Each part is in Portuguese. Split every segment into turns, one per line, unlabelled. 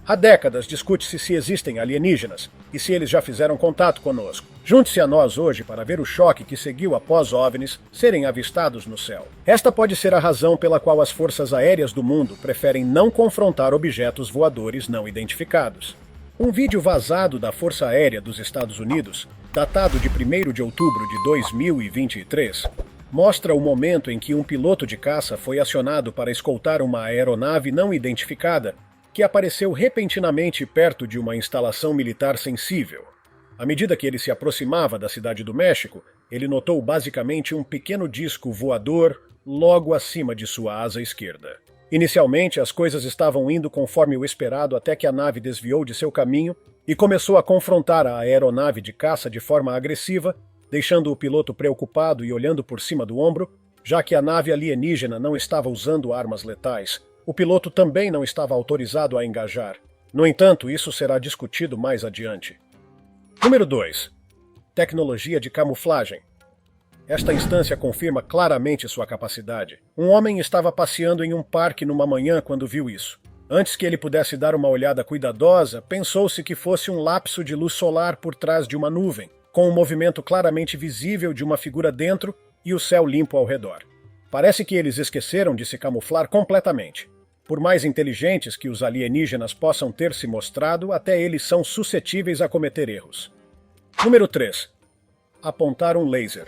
Há décadas discute-se se existem alienígenas e se eles já fizeram contato conosco. Junte-se a nós hoje para ver o choque que seguiu após OVNIs serem avistados no céu. Esta pode ser a razão pela qual as forças aéreas do mundo preferem não confrontar objetos voadores não identificados. Um vídeo vazado da Força Aérea dos Estados Unidos, datado de 1º de outubro de 2023, mostra o momento em que um piloto de caça foi acionado para escoltar uma aeronave não identificada que apareceu repentinamente perto de uma instalação militar sensível. À medida que ele se aproximava da cidade do México, ele notou basicamente um pequeno disco voador logo acima de sua asa esquerda. Inicialmente, as coisas estavam indo conforme o esperado até que a nave desviou de seu caminho e começou a confrontar a aeronave de caça de forma agressiva, deixando o piloto preocupado e olhando por cima do ombro, já que a nave alienígena não estava usando armas letais. O piloto também não estava autorizado a engajar. No entanto, isso será discutido mais adiante. Número 2. Tecnologia de camuflagem. Esta instância confirma claramente sua capacidade. Um homem estava passeando em um parque numa manhã quando viu isso. Antes que ele pudesse dar uma olhada cuidadosa, pensou-se que fosse um lapso de luz solar por trás de uma nuvem, com um movimento claramente visível de uma figura dentro e o céu limpo ao redor. Parece que eles esqueceram de se camuflar completamente. Por mais inteligentes que os alienígenas possam ter se mostrado, até eles são suscetíveis a cometer erros. Número 3. Apontar um laser.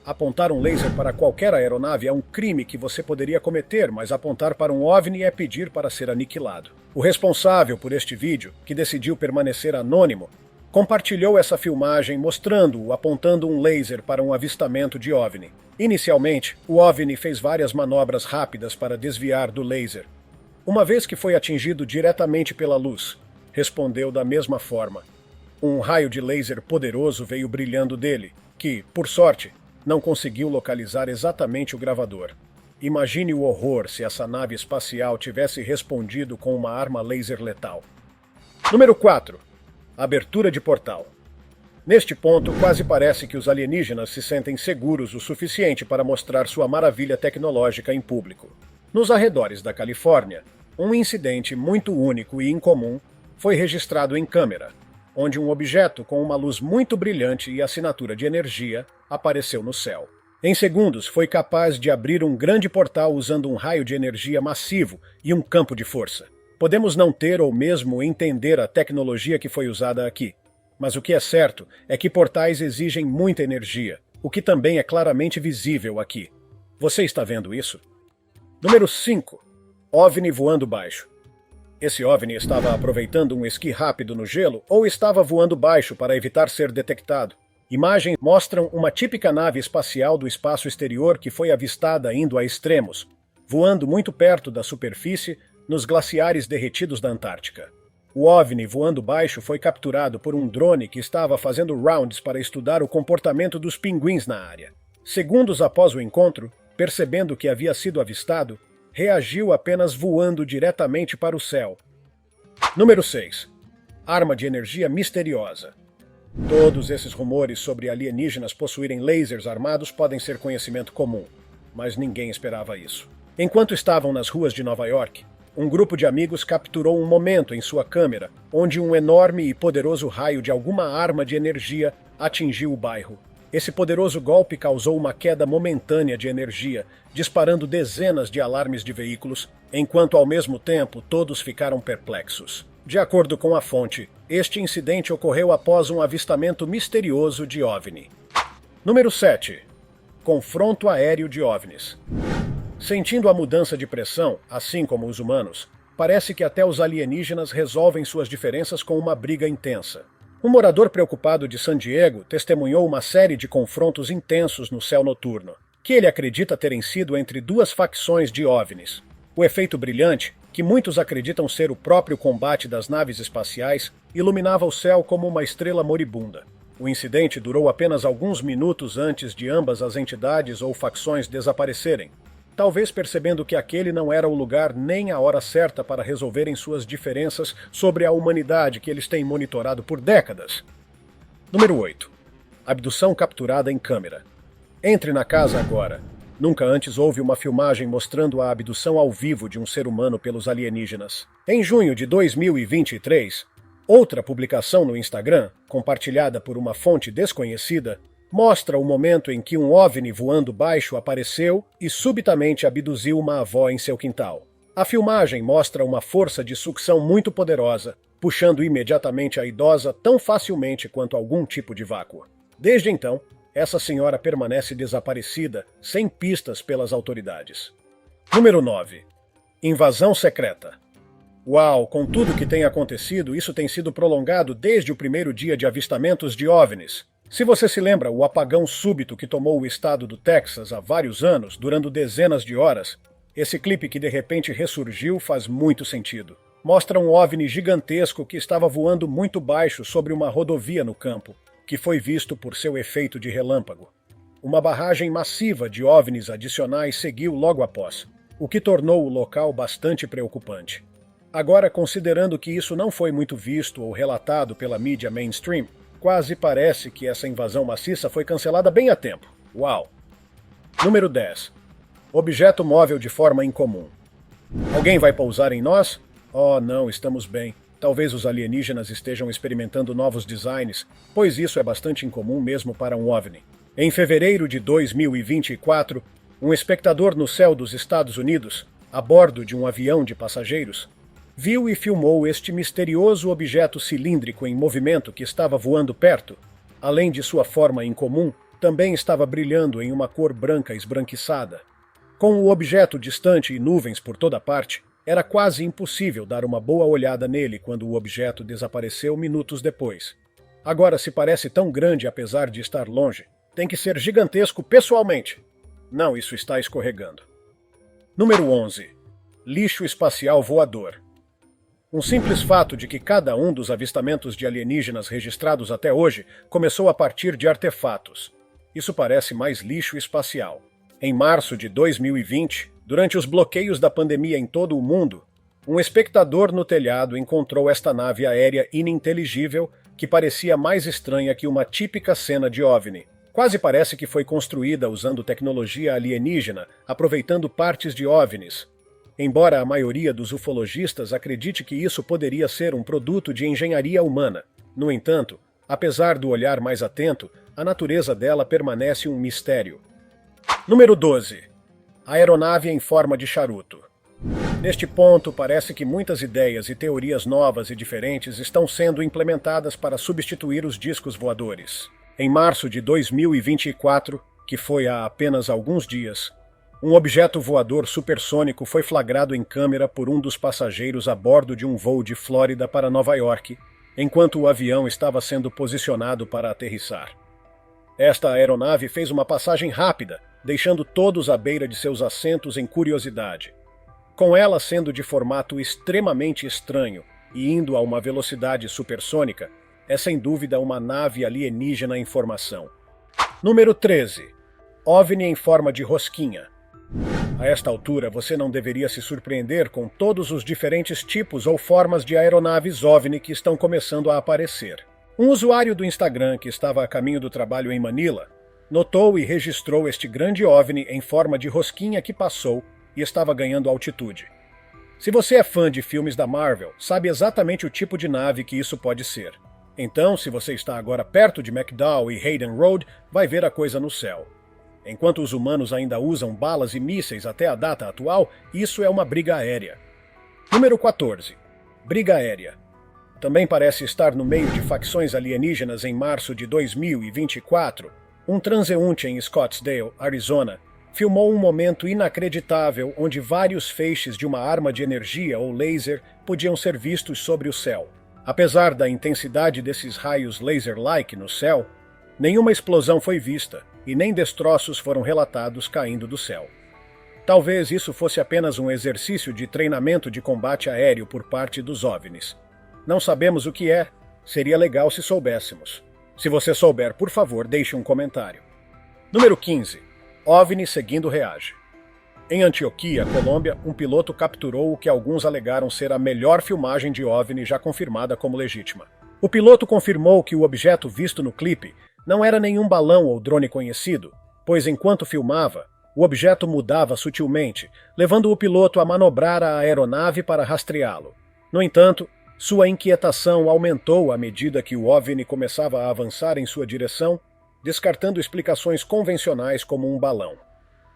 Apontar um laser para qualquer aeronave é um crime que você poderia cometer, mas apontar para um OVNI é pedir para ser aniquilado. O responsável por este vídeo, que decidiu permanecer anônimo, compartilhou essa filmagem mostrando-o apontando um laser para um avistamento de OVNI. Inicialmente, o OVNI fez várias manobras rápidas para desviar do laser. Uma vez que foi atingido diretamente pela luz, respondeu da mesma forma. Um raio de laser poderoso veio brilhando dele, que, por sorte, não conseguiu localizar exatamente o gravador. Imagine o horror se essa nave espacial tivesse respondido com uma arma laser letal. Número 4. Abertura de portal. Neste ponto, quase parece que os alienígenas se sentem seguros o suficiente para mostrar sua maravilha tecnológica em público. Nos arredores da Califórnia, um incidente muito único e incomum foi registrado em câmera, onde um objeto com uma luz muito brilhante e assinatura de energia apareceu no céu. Em segundos, foi capaz de abrir um grande portal usando um raio de energia massivo e um campo de força. Podemos não ter ou mesmo entender a tecnologia que foi usada aqui, mas o que é certo é que portais exigem muita energia, o que também é claramente visível aqui. Você está vendo isso? Número 5. OVNI voando baixo. Esse OVNI estava aproveitando um esqui rápido no gelo ou estava voando baixo para evitar ser detectado. Imagens mostram uma típica nave espacial do espaço exterior que foi avistada indo a extremos, voando muito perto da superfície nos glaciares derretidos da Antártica. O OVNI voando baixo foi capturado por um drone que estava fazendo rounds para estudar o comportamento dos pinguins na área. Segundos após o encontro, percebendo que havia sido avistado, reagiu apenas voando diretamente para o céu. Número 6. Arma de energia misteriosa. Todos esses rumores sobre alienígenas possuírem lasers armados podem ser conhecimento comum, mas ninguém esperava isso. Enquanto estavam nas ruas de Nova York, um grupo de amigos capturou um momento em sua câmera onde um enorme e poderoso raio de alguma arma de energia atingiu o bairro. Esse poderoso golpe causou uma queda momentânea de energia, disparando dezenas de alarmes de veículos, enquanto ao mesmo tempo todos ficaram perplexos. De acordo com a fonte, este incidente ocorreu após um avistamento misterioso de OVNI. Número 7. Confronto aéreo de OVNIs. Sentindo a mudança de pressão, assim como os humanos, parece que até os alienígenas resolvem suas diferenças com uma briga intensa. Um morador preocupado de San Diego testemunhou uma série de confrontos intensos no céu noturno, que ele acredita terem sido entre duas facções de OVNIs. O efeito brilhante, que muitos acreditam ser o próprio combate das naves espaciais, iluminava o céu como uma estrela moribunda. O incidente durou apenas alguns minutos antes de ambas as entidades ou facções desaparecerem, talvez percebendo que aquele não era o lugar nem a hora certa para resolverem suas diferenças sobre a humanidade que eles têm monitorado por décadas. Número 8. Abdução capturada em câmera. Entre na casa agora. Nunca antes houve uma filmagem mostrando a abdução ao vivo de um ser humano pelos alienígenas. Em junho de 2023, outra publicação no Instagram, compartilhada por uma fonte desconhecida, mostra o momento em que um OVNI voando baixo apareceu e subitamente abduziu uma avó em seu quintal. A filmagem mostra uma força de sucção muito poderosa, puxando imediatamente a idosa tão facilmente quanto algum tipo de vácuo. Desde então, essa senhora permanece desaparecida, sem pistas pelas autoridades. Número 9. Invasão secreta. Uau, com tudo que tem acontecido, isso tem sido prolongado desde o primeiro dia de avistamentos de OVNIs. Se você se lembra, o apagão súbito que tomou o estado do Texas há vários anos, durando dezenas de horas, esse clipe que de repente ressurgiu faz muito sentido. Mostra um OVNI gigantesco que estava voando muito baixo sobre uma rodovia no campo, que foi visto por seu efeito de relâmpago. Uma barragem massiva de OVNIs adicionais seguiu logo após, o que tornou o local bastante preocupante. Agora, considerando que isso não foi muito visto ou relatado pela mídia mainstream, quase parece que essa invasão maciça foi cancelada bem a tempo. Uau! Número 10. Objeto móvel de forma incomum. Alguém vai pousar em nós? Oh, não, estamos bem. Talvez os alienígenas estejam experimentando novos designs, pois isso é bastante incomum mesmo para um OVNI. Em fevereiro de 2024, um espectador no céu dos Estados Unidos, a bordo de um avião de passageiros, viu e filmou este misterioso objeto cilíndrico em movimento que estava voando perto. Além de sua forma incomum, também estava brilhando em uma cor branca esbranquiçada. Com o objeto distante e nuvens por toda parte, era quase impossível dar uma boa olhada nele quando o objeto desapareceu minutos depois. Agora, se parece tão grande apesar de estar longe, tem que ser gigantesco pessoalmente. Não, isso está escorregando. Número 11. Lixo espacial voador. Um simples fato de que cada um dos avistamentos de alienígenas registrados até hoje começou a partir de artefatos. Isso parece mais lixo espacial. Em março de 2020, durante os bloqueios da pandemia em todo o mundo, um espectador no telhado encontrou esta nave aérea ininteligível que parecia mais estranha que uma típica cena de OVNI. Quase parece que foi construída usando tecnologia alienígena, aproveitando partes de OVNIs. Embora a maioria dos ufologistas acredite que isso poderia ser um produto de engenharia humana. No entanto, apesar do olhar mais atento, a natureza dela permanece um mistério. Número 12. Aeronave em forma de charuto. Neste ponto, parece que muitas ideias e teorias novas e diferentes estão sendo implementadas para substituir os discos voadores. Em março de 2024, que foi há apenas alguns dias, um objeto voador supersônico foi flagrado em câmera por um dos passageiros a bordo de um voo de Flórida para Nova York, enquanto o avião estava sendo posicionado para aterrissar. Esta aeronave fez uma passagem rápida, deixando todos à beira de seus assentos em curiosidade. Com ela sendo de formato extremamente estranho e indo a uma velocidade supersônica, é sem dúvida uma nave alienígena em formação. Número 13. OVNI em forma de rosquinha. A esta altura, você não deveria se surpreender com todos os diferentes tipos ou formas de aeronaves OVNI que estão começando a aparecer. Um usuário do Instagram que estava a caminho do trabalho em Manila notou e registrou este grande OVNI em forma de rosquinha que passou e estava ganhando altitude. Se você é fã de filmes da Marvel, sabe exatamente o tipo de nave que isso pode ser. Então, se você está agora perto de McDowell e Hayden Road, vai ver a coisa no céu. Enquanto os humanos ainda usam balas e mísseis até a data atual, isso é uma briga aérea. Número 14. Briga aérea. Também parece estar no meio de facções alienígenas em março de 2024. Um transeunte em Scottsdale, Arizona, filmou um momento inacreditável onde vários feixes de uma arma de energia ou laser podiam ser vistos sobre o céu. Apesar da intensidade desses raios laser-like no céu, nenhuma explosão foi vista e nem destroços foram relatados caindo do céu. Talvez isso fosse apenas um exercício de treinamento de combate aéreo por parte dos OVNIs. Não sabemos o que é, seria legal se soubéssemos. Se você souber, por favor, deixe um comentário. Número 15. OVNI seguindo reage. Em Antioquia, Colômbia, um piloto capturou o que alguns alegaram ser a melhor filmagem de OVNI já confirmada como legítima. O piloto confirmou que o objeto visto no clipe não era nenhum balão ou drone conhecido, pois enquanto filmava, O objeto mudava sutilmente, levando o piloto a manobrar a aeronave para rastreá-lo. No entanto, sua inquietação aumentou à medida que o OVNI começava a avançar em sua direção, descartando explicações convencionais como um balão.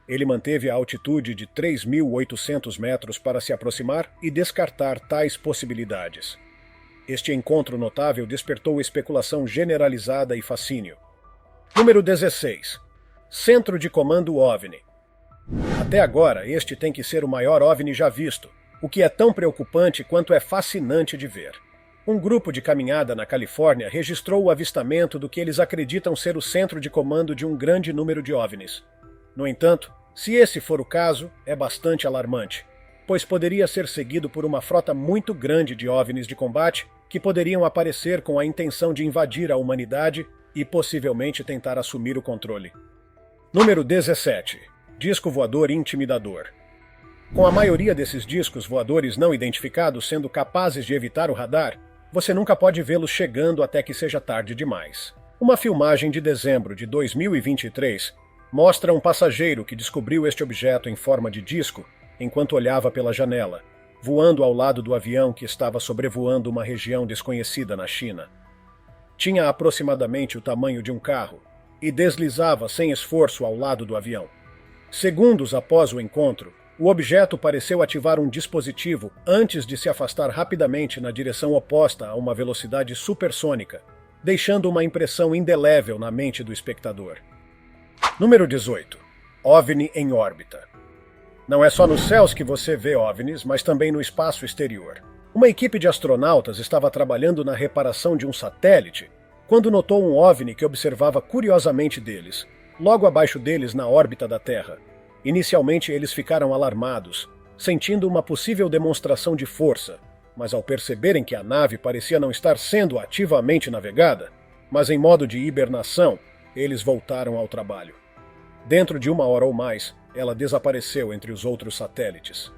Ele manteve a altitude de 3.800 metros para se aproximar e descartar tais possibilidades. Este encontro notável despertou especulação generalizada e fascínio. Número 16. Centro de Comando OVNI. Até agora, este tem que ser o maior OVNI já visto, o que é tão preocupante quanto é fascinante de ver. Um grupo de caminhada na Califórnia registrou o avistamento do que eles acreditam ser o centro de comando de um grande número de OVNIs. No entanto, se esse for o caso, é bastante alarmante, pois poderia ser seguido por uma frota muito grande de OVNIs de combate que poderiam aparecer com a intenção de invadir a humanidade e possivelmente tentar assumir o controle. Número 17. Disco voador intimidador. Com a maioria desses discos voadores não identificados sendo capazes de evitar o radar, você nunca pode vê-los chegando até que seja tarde demais. Uma filmagem de dezembro de 2023 mostra um passageiro que descobriu este objeto em forma de disco enquanto olhava pela janela, voando ao lado do avião que estava sobrevoando uma região desconhecida na China. Tinha aproximadamente o tamanho de um carro e deslizava sem esforço ao lado do avião. Segundos após o encontro, o objeto pareceu ativar um dispositivo antes de se afastar rapidamente na direção oposta a uma velocidade supersônica, deixando uma impressão indelével na mente do espectador. Número 18. OVNI em órbita. Não é só nos céus que você vê OVNIs, mas também no espaço exterior. Uma equipe de astronautas estava trabalhando na reparação de um satélite quando notou um OVNI que observava curiosamente deles, logo abaixo deles na órbita da Terra. Inicialmente eles ficaram alarmados, sentindo uma possível demonstração de força, mas ao perceberem que a nave parecia não estar sendo ativamente navegada, mas em modo de hibernação, eles voltaram ao trabalho. Dentro de 1 hora ou mais, ela desapareceu entre os outros satélites.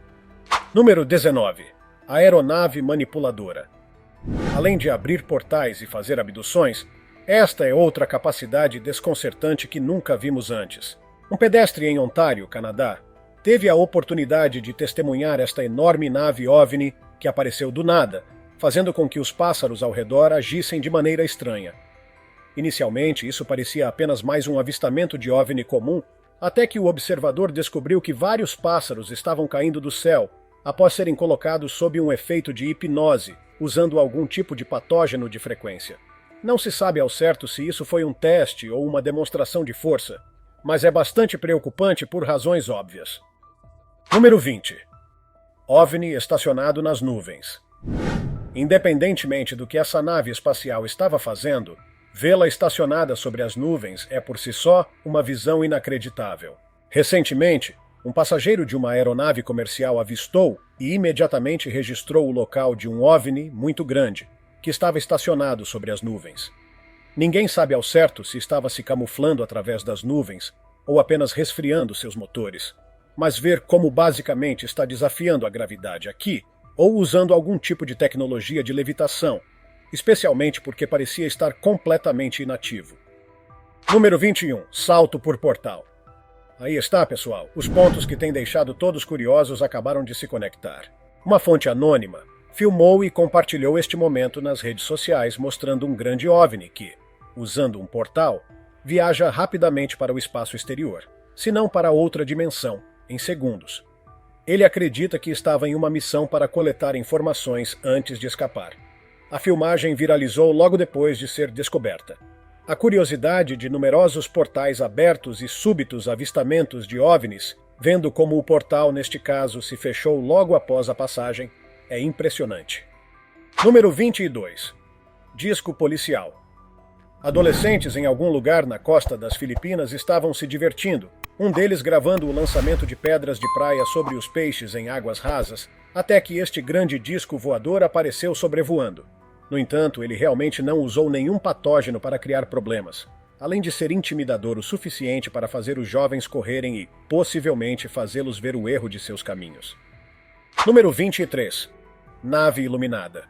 Número 19. Aeronave manipuladora. Além de abrir portais e fazer abduções, esta é outra capacidade desconcertante que nunca vimos antes. Um pedestre em Ontário, Canadá, teve a oportunidade de testemunhar esta enorme nave OVNI que apareceu do nada, fazendo com que os pássaros ao redor agissem de maneira estranha. Inicialmente, isso parecia apenas mais um avistamento de OVNI comum, até que o observador descobriu que vários pássaros estavam caindo do céu após serem colocados sob um efeito de hipnose, usando algum tipo de patógeno de frequência. Não se sabe ao certo se isso foi um teste ou uma demonstração de força, mas é bastante preocupante por razões óbvias. Número 20. OVNI estacionado nas nuvens. Independentemente do que essa nave espacial estava fazendo, vê-la estacionada sobre as nuvens é por si só uma visão inacreditável. Recentemente, um passageiro de uma aeronave comercial avistou e imediatamente registrou o local de um OVNI muito grande, que estava estacionado sobre as nuvens. Ninguém sabe ao certo se estava se camuflando através das nuvens ou apenas resfriando seus motores, mas ver como basicamente está desafiando a gravidade aqui, ou usando algum tipo de tecnologia de levitação, especialmente porque parecia estar completamente inativo. Número 21. Salto por portal. Aí está, pessoal. Os pontos que têm deixado todos curiosos acabaram de se conectar. Uma fonte anônima filmou e compartilhou este momento nas redes sociais, mostrando um grande OVNI que, usando um portal, viaja rapidamente para o espaço exterior, se não para outra dimensão, em segundos. Ele acredita que estava em uma missão para coletar informações antes de escapar. A filmagem viralizou logo depois de ser descoberta. A curiosidade de numerosos portais abertos e súbitos avistamentos de OVNIs, vendo como o portal, neste caso, se fechou logo após a passagem, é impressionante. Número 22. Disco policial. Adolescentes em algum lugar na costa das Filipinas estavam se divertindo, um deles gravando o lançamento de pedras de praia sobre os peixes em águas rasas, até que este grande disco voador apareceu sobrevoando. No entanto, ele realmente não usou nenhum patógeno para criar problemas, além de ser intimidador o suficiente para fazer os jovens correrem e, possivelmente, fazê-los ver o erro de seus caminhos. Número 23. Nave iluminada.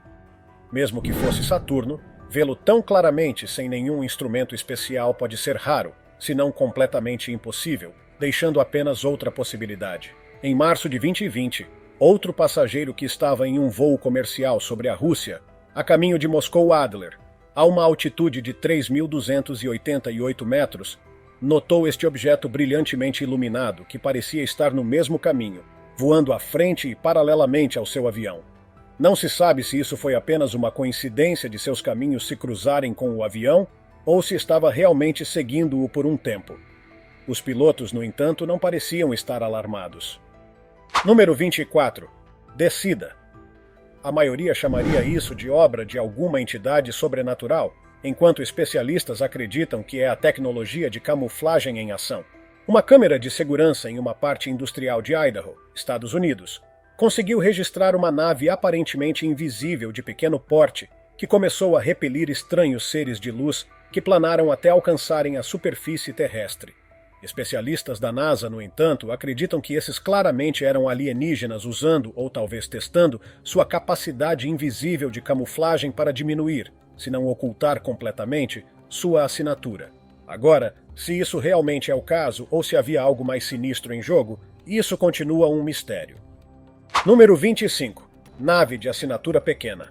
Mesmo que fosse Saturno, vê-lo tão claramente sem nenhum instrumento especial pode ser raro, se não completamente impossível, deixando apenas outra possibilidade. Em março de 2020, outro passageiro que estava em um voo comercial sobre a Rússia, a caminho de Moscou-Adler, a uma altitude de 3.288 metros, notou este objeto brilhantemente iluminado que parecia estar no mesmo caminho, voando à frente e paralelamente ao seu avião. Não se sabe se isso foi apenas uma coincidência de seus caminhos se cruzarem com o avião ou se estava realmente seguindo-o por um tempo. Os pilotos, no entanto, não pareciam estar alarmados. Número 24. Descida. A maioria chamaria isso de obra de alguma entidade sobrenatural, enquanto especialistas acreditam que é a tecnologia de camuflagem em ação. Uma câmera de segurança em uma parte industrial de Idaho, Estados Unidos, conseguiu registrar uma nave aparentemente invisível de pequeno porte que começou a repelir estranhos seres de luz que planaram até alcançarem a superfície terrestre. Especialistas da NASA, no entanto, acreditam que esses claramente eram alienígenas usando, ou talvez testando, sua capacidade invisível de camuflagem para diminuir, se não ocultar completamente, sua assinatura. Agora, se isso realmente é o caso ou se havia algo mais sinistro em jogo, isso continua um mistério. Número 25. Nave de assinatura pequena.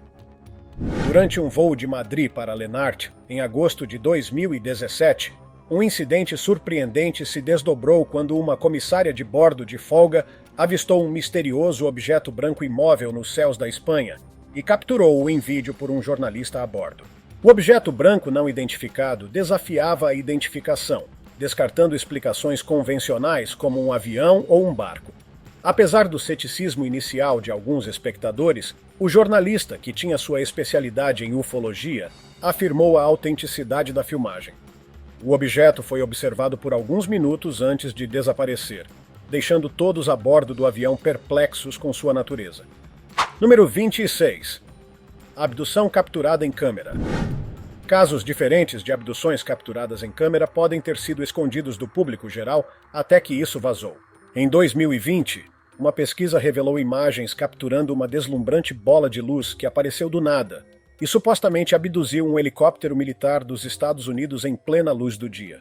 Durante um voo de Madrid para Lenart, em agosto de 2017, um incidente surpreendente se desdobrou quando uma comissária de bordo de folga avistou um misterioso objeto branco imóvel nos céus da Espanha e capturou-o em vídeo por um jornalista a bordo. O objeto branco não identificado desafiava a identificação, descartando explicações convencionais como um avião ou um barco. Apesar do ceticismo inicial de alguns espectadores, o jornalista, que tinha sua especialidade em ufologia, afirmou a autenticidade da filmagem. O objeto foi observado por alguns minutos antes de desaparecer, deixando todos a bordo do avião perplexos com sua natureza. Número 26. Abdução capturada em câmera. Casos diferentes de abduções capturadas em câmera podem ter sido escondidos do público geral até que isso vazou. Em 2020, uma pesquisa revelou imagens capturando uma deslumbrante bola de luz que apareceu do nada e supostamente abduziu um helicóptero militar dos Estados Unidos em plena luz do dia.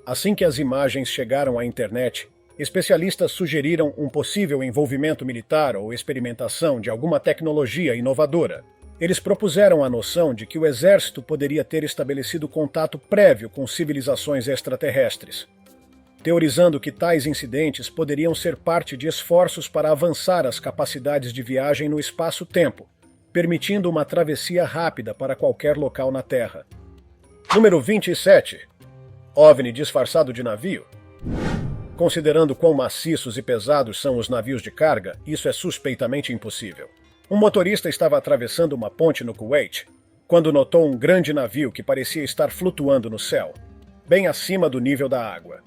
Assim que as imagens chegaram à internet, especialistas sugeriram um possível envolvimento militar ou experimentação de alguma tecnologia inovadora. Eles propuseram a noção de que o exército poderia ter estabelecido contato prévio com civilizações extraterrestres, teorizando que tais incidentes poderiam ser parte de esforços para avançar as capacidades de viagem no espaço-tempo, permitindo uma travessia rápida para qualquer local na Terra. Número 27. OVNI disfarçado de navio. Considerando quão maciços e pesados são os navios de carga, isso é suspeitamente impossível. Um motorista estava atravessando uma ponte no Kuwait, quando notou um grande navio que parecia estar flutuando no céu, bem acima do nível da água.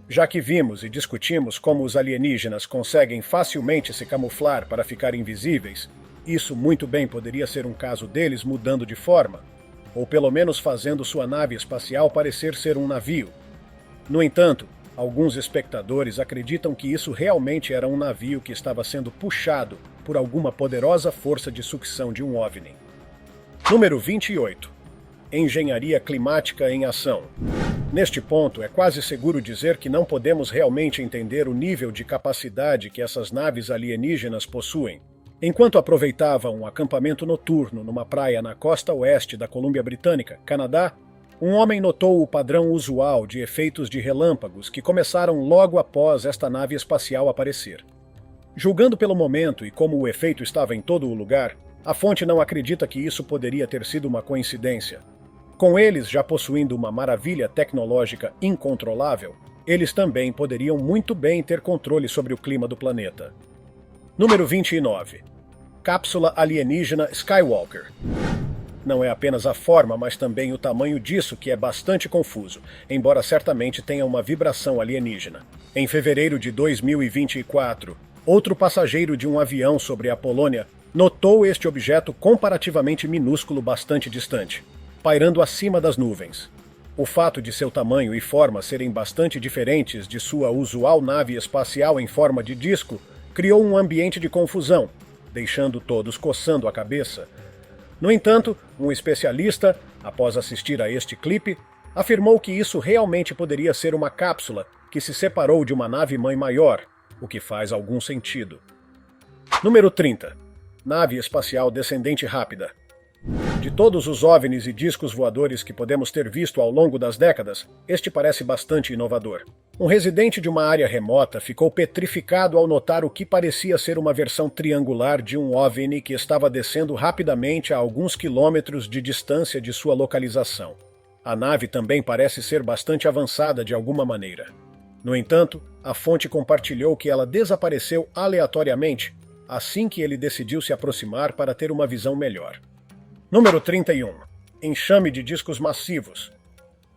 Já que vimos e discutimos como os alienígenas conseguem facilmente se camuflar para ficar invisíveis, isso muito bem poderia ser um caso deles mudando de forma, ou pelo menos fazendo sua nave espacial parecer ser um navio. No entanto, alguns espectadores acreditam que isso realmente era um navio que estava sendo puxado por alguma poderosa força de sucção de um OVNI. Número 28. Engenharia climática em ação. Neste ponto, é quase seguro dizer que não podemos realmente entender o nível de capacidade que essas naves alienígenas possuem. Enquanto aproveitava um acampamento noturno numa praia na costa oeste da Colômbia Britânica, Canadá, um homem notou o padrão usual de efeitos de relâmpagos que começaram logo após esta nave espacial aparecer. Julgando pelo momento e como o efeito estava em todo o lugar, a fonte não acredita que isso poderia ter sido uma coincidência. Com eles já possuindo uma maravilha tecnológica incontrolável, eles também poderiam muito bem ter controle sobre o clima do planeta. Número 29. Cápsula alienígena Skywalker. Não é apenas a forma, mas também o tamanho disso que é bastante confuso, embora certamente tenha uma vibração alienígena. Em fevereiro de 2024, outro passageiro de um avião sobre a Polônia notou este objeto comparativamente minúsculo bastante distante, pairando acima das nuvens. O fato de seu tamanho e forma serem bastante diferentes de sua usual nave espacial em forma de disco criou um ambiente de confusão, deixando todos coçando a cabeça. No entanto, um especialista, após assistir a este clipe, afirmou que isso realmente poderia ser uma cápsula que se separou de uma nave-mãe maior, o que faz algum sentido. Número 30. Nave espacial descendente rápida. De todos os OVNIs e discos voadores que podemos ter visto ao longo das décadas, este parece bastante inovador. Um residente de uma área remota ficou petrificado ao notar o que parecia ser uma versão triangular de um OVNI que estava descendo rapidamente a alguns quilômetros de distância de sua localização. A nave também parece ser bastante avançada de alguma maneira. No entanto, a fonte compartilhou que ela desapareceu aleatoriamente assim que ele decidiu se aproximar para ter uma visão melhor. Número 31. Enxame de discos massivos.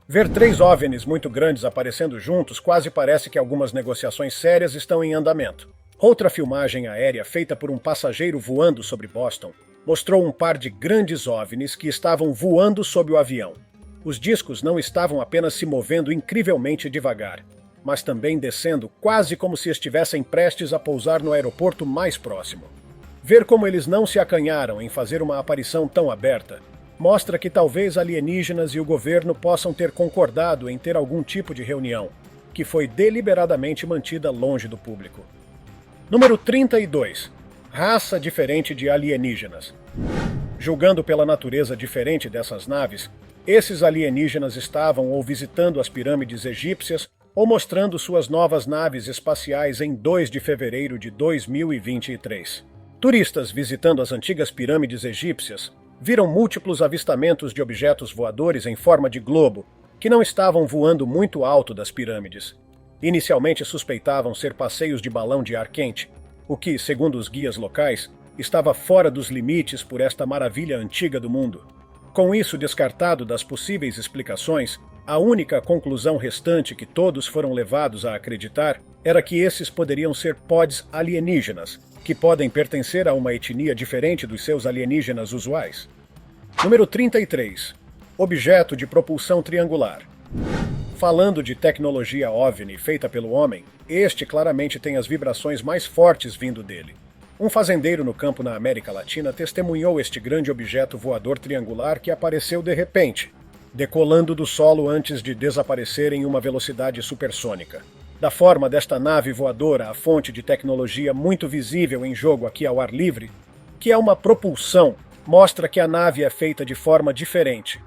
Ver 3 OVNIs muito grandes aparecendo juntos quase parece que algumas negociações sérias estão em andamento. Outra filmagem aérea feita por um passageiro voando sobre Boston mostrou um par de grandes OVNIs que estavam voando sob o avião. Os discos não estavam apenas se movendo incrivelmente devagar, mas também descendo quase como se estivessem prestes a pousar no aeroporto mais próximo. Ver como eles não se acanharam em fazer uma aparição tão aberta mostra que talvez alienígenas e o governo possam ter concordado em ter algum tipo de reunião, que foi deliberadamente mantida longe do público. Número 32. Raça diferente de alienígenas. Julgando pela natureza diferente dessas naves, esses alienígenas estavam ou visitando as pirâmides egípcias ou mostrando suas novas naves espaciais em 2 de fevereiro de 2023. Turistas visitando as antigas pirâmides egípcias viram múltiplos avistamentos de objetos voadores em forma de globo, que não estavam voando muito alto das pirâmides. Inicialmente suspeitavam ser passeios de balão de ar quente, o que, segundo os guias locais, estava fora dos limites por esta maravilha antiga do mundo. Com isso descartado das possíveis explicações, a única conclusão restante que todos foram levados a acreditar era que esses poderiam ser pods alienígenas, que podem pertencer a uma etnia diferente dos seus alienígenas usuais. Número 33. Objeto de propulsão triangular. Falando de tecnologia OVNI feita pelo homem, este claramente tem as vibrações mais fortes vindo dele. Um fazendeiro no campo na América Latina testemunhou este grande objeto voador triangular que apareceu de repente, decolando do solo antes de desaparecer em uma velocidade supersônica. Da forma desta nave voadora, a fonte de tecnologia muito visível em jogo aqui ao ar livre, que é uma propulsão, mostra que a nave é feita de forma diferente.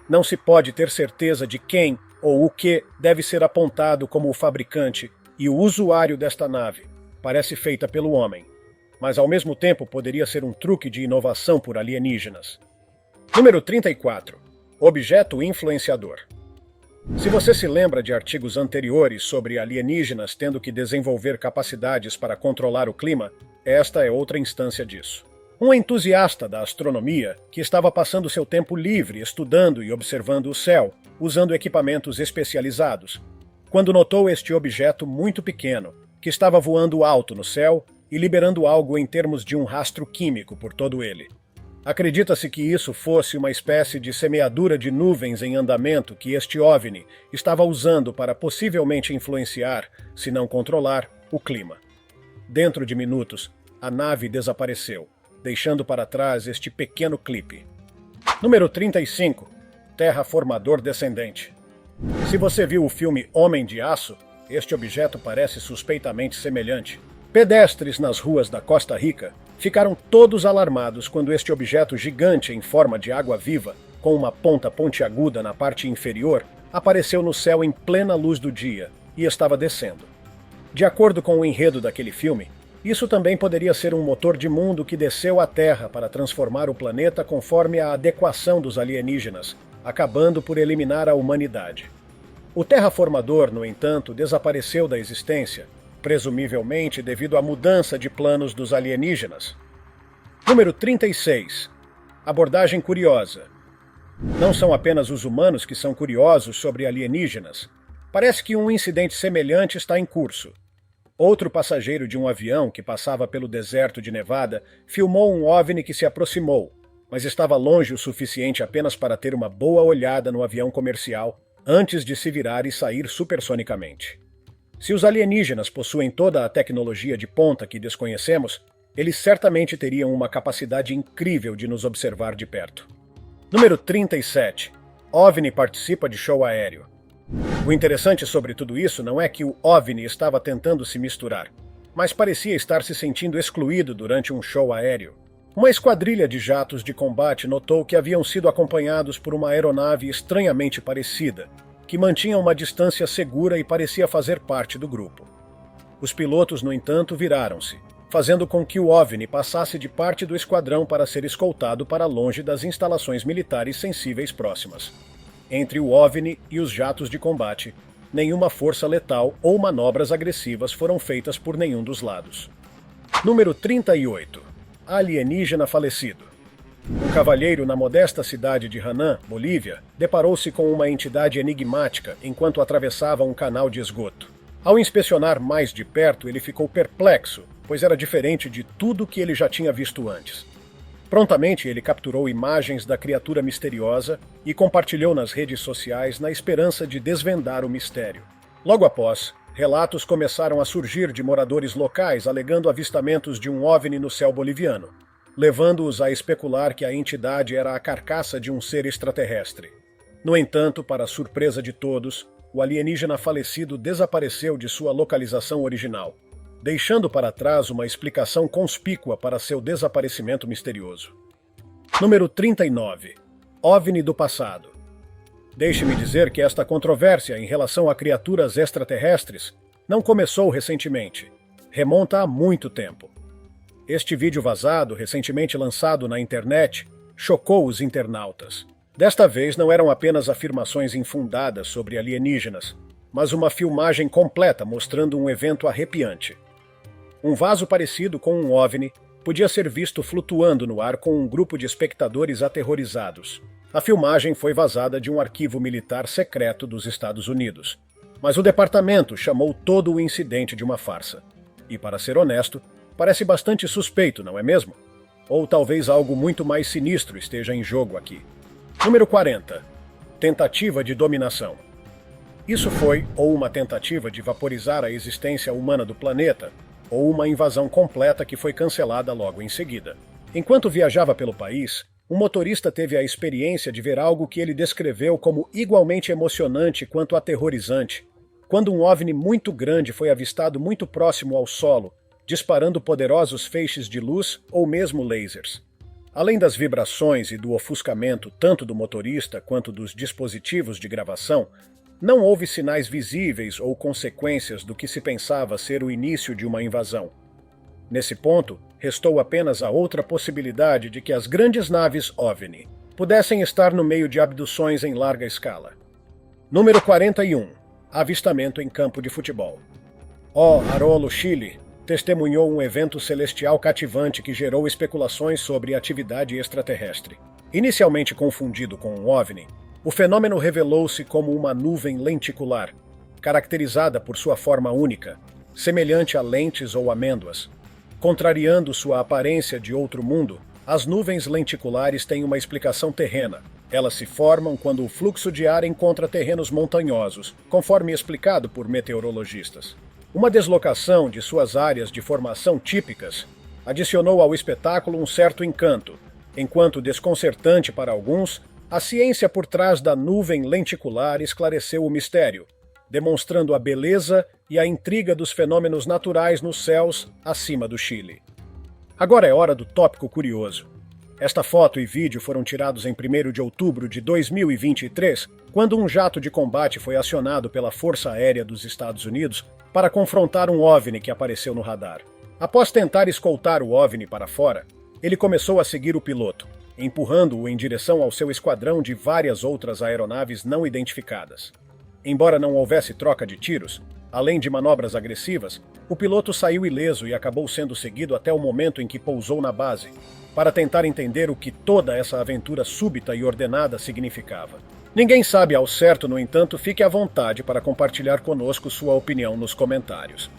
Não se pode ter certeza de quem ou o que deve ser apontado como o fabricante e o usuário desta nave. Parece feita pelo homem, mas ao mesmo tempo poderia ser um truque de inovação por alienígenas. Número 34. Objeto influenciador. Se você se lembra de artigos anteriores sobre alienígenas tendo que desenvolver capacidades para controlar o clima, esta é outra instância disso. Um entusiasta da astronomia, que estava passando seu tempo livre estudando e observando o céu, usando equipamentos especializados, quando notou este objeto muito pequeno, que estava voando alto no céu e liberando algo em termos de um rastro químico por todo ele. Acredita-se que isso fosse uma espécie de semeadura de nuvens em andamento que este OVNI estava usando para possivelmente influenciar, se não controlar, o clima. Dentro de minutos, a nave desapareceu, deixando para trás este pequeno clipe. Número 35. Terraformador descendente. Se você viu o filme Homem de Aço, este objeto parece suspeitamente semelhante. Pedestres nas ruas da Costa Rica ficaram todos alarmados quando este objeto gigante em forma de água-viva, com uma ponta pontiaguda na parte inferior, apareceu no céu em plena luz do dia e estava descendo. De acordo com o enredo daquele filme, isso também poderia ser um motor de mundo que desceu à Terra para transformar o planeta conforme a adequação dos alienígenas, acabando por eliminar a humanidade. O terraformador, no entanto, desapareceu da existência, presumivelmente devido à mudança de planos dos alienígenas. Número 36. Abordagem curiosa. Não são apenas os humanos que são curiosos sobre alienígenas. Parece que um incidente semelhante está em curso. Outro passageiro de um avião que passava pelo deserto de Nevada filmou um OVNI que se aproximou, mas estava longe o suficiente apenas para ter uma boa olhada no avião comercial antes de se virar e sair supersonicamente. Se os alienígenas possuem toda a tecnologia de ponta que desconhecemos, eles certamente teriam uma capacidade incrível de nos observar de perto. Número 37. OVNI participa de show aéreo. O interessante sobre tudo isso não é que o OVNI estava tentando se misturar, mas parecia estar se sentindo excluído durante um show aéreo. Uma esquadrilha de jatos de combate notou que haviam sido acompanhados por uma aeronave estranhamente parecida, que mantinha uma distância segura e parecia fazer parte do grupo. Os pilotos, no entanto, viraram-se, fazendo com que o OVNI passasse de parte do esquadrão para ser escoltado para longe das instalações militares sensíveis próximas. Entre o OVNI e os jatos de combate, nenhuma força letal ou manobras agressivas foram feitas por nenhum dos lados. Número 38. Alienígena falecido. Um cavalheiro na modesta cidade de Hanan, Bolívia, deparou-se com uma entidade enigmática enquanto atravessava um canal de esgoto. Ao inspecionar mais de perto, ele ficou perplexo, pois era diferente de tudo que ele já tinha visto antes. Prontamente, ele capturou imagens da criatura misteriosa e compartilhou nas redes sociais na esperança de desvendar o mistério. Logo após, relatos começaram a surgir de moradores locais alegando avistamentos de um OVNI no céu boliviano, levando-os a especular que a entidade era a carcaça de um ser extraterrestre. No entanto, para a surpresa de todos, o alienígena falecido desapareceu de sua localização original, deixando para trás uma explicação conspícua para seu desaparecimento misterioso. Número 39. OVNI do passado. Deixe-me dizer que esta controvérsia em relação a criaturas extraterrestres não começou recentemente. Remonta a muito tempo. Este vídeo vazado, recentemente lançado na internet, chocou os internautas. Desta vez não eram apenas afirmações infundadas sobre alienígenas, mas uma filmagem completa mostrando um evento arrepiante. Um vaso parecido com um OVNI podia ser visto flutuando no ar com um grupo de espectadores aterrorizados. A filmagem foi vazada de um arquivo militar secreto dos Estados Unidos, mas o departamento chamou todo o incidente de uma farsa. E, para ser honesto, parece bastante suspeito, não é mesmo? Ou talvez algo muito mais sinistro esteja em jogo aqui. Número 40. Tentativa de dominação. Isso foi ou uma tentativa de vaporizar a existência humana do planeta, ou uma invasão completa que foi cancelada logo em seguida. Enquanto viajava pelo país, um motorista teve a experiência de ver algo que ele descreveu como igualmente emocionante quanto aterrorizante, quando um OVNI muito grande foi avistado muito próximo ao solo, disparando poderosos feixes de luz ou mesmo lasers. Além das vibrações e do ofuscamento tanto do motorista quanto dos dispositivos de gravação, não houve sinais visíveis ou consequências do que se pensava ser o início de uma invasão. Nesse ponto, restou apenas a outra possibilidade de que as grandes naves OVNI pudessem estar no meio de abduções em larga escala. Número 41. Avistamento em campo de futebol. Arolo, Chile, testemunhou um evento celestial cativante que gerou especulações sobre atividade extraterrestre. Inicialmente confundido com um OVNI, o fenômeno revelou-se como uma nuvem lenticular, caracterizada por sua forma única, semelhante a lentes ou amêndoas. Contrariando sua aparência de outro mundo, as nuvens lenticulares têm uma explicação terrena. Elas se formam quando o fluxo de ar encontra terrenos montanhosos, conforme explicado por meteorologistas. Uma deslocação de suas áreas de formação típicas adicionou ao espetáculo um certo encanto, enquanto desconcertante para alguns, a ciência por trás da nuvem lenticular esclareceu o mistério, demonstrando a beleza e a intriga dos fenômenos naturais nos céus acima do Chile. Agora é hora do tópico curioso. Esta foto e vídeo foram tirados em 1º de outubro de 2023, quando um jato de combate foi acionado pela Força Aérea dos Estados Unidos para confrontar um OVNI que apareceu no radar. Após tentar escoltar o OVNI para fora, ele começou a seguir o piloto, empurrando-o em direção ao seu esquadrão de várias outras aeronaves não identificadas. Embora não houvesse troca de tiros, além de manobras agressivas, o piloto saiu ileso e acabou sendo seguido até o momento em que pousou na base, para tentar entender o que toda essa aventura súbita e ordenada significava. Ninguém sabe ao certo, no entanto, fique à vontade para compartilhar conosco sua opinião nos comentários.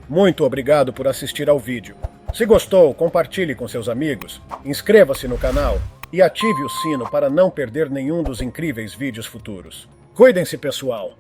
Muito obrigado por assistir ao vídeo. Se gostou, compartilhe com seus amigos, inscreva-se no canal e ative o sino para não perder nenhum dos incríveis vídeos futuros. Cuidem-se, pessoal!